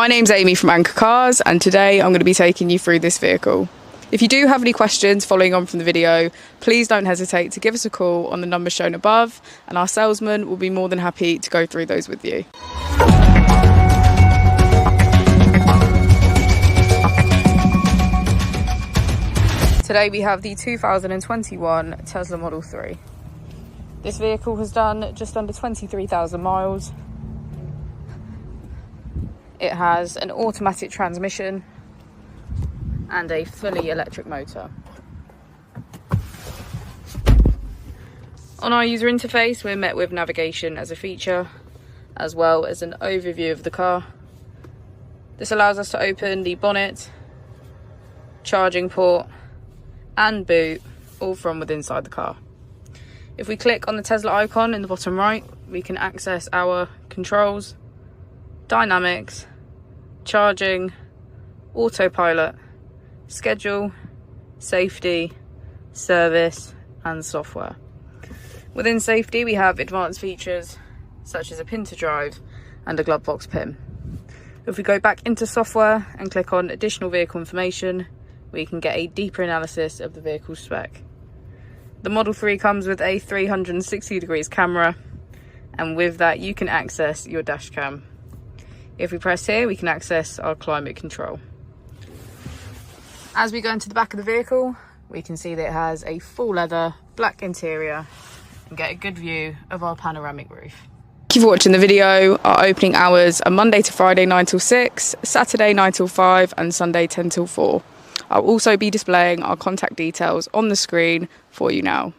My name's Amy from Anchor Cars, and today I'm going to be taking you through this vehicle. If you do have any questions following on from the video, please don't hesitate to give us a call on the number shown above, and our salesman will be more than happy to go through those with you. Today we have the 2021 Tesla Model 3. This vehicle has done just under 23,000 miles. It has an automatic transmission and a fully electric motor. On our user interface, we're met with navigation as a feature, as well as an overview of the car. This allows us to open the bonnet, charging port, and boot, all from within inside the car. If we click on the Tesla icon in the bottom right, we can access our controls, dynamics, charging, autopilot, schedule, safety, service, and software. Within safety, we have advanced features such as a pin to drive and a glove box pin. If we go back into software and click on additional vehicle information, we can get a deeper analysis of the vehicle spec. The Model 3 comes with a 360 degrees camera, and with that you can access your dash cam. If we press here, we can access our climate control. As we go into the back of the vehicle, we can see that it has a full leather black interior and get a good view of our panoramic roof. Thank you for watching the video. Our opening hours are Monday to Friday 9 till 6, Saturday 9 till 5, and Sunday 10 till 4. I'll also be displaying our contact details on the screen for you now.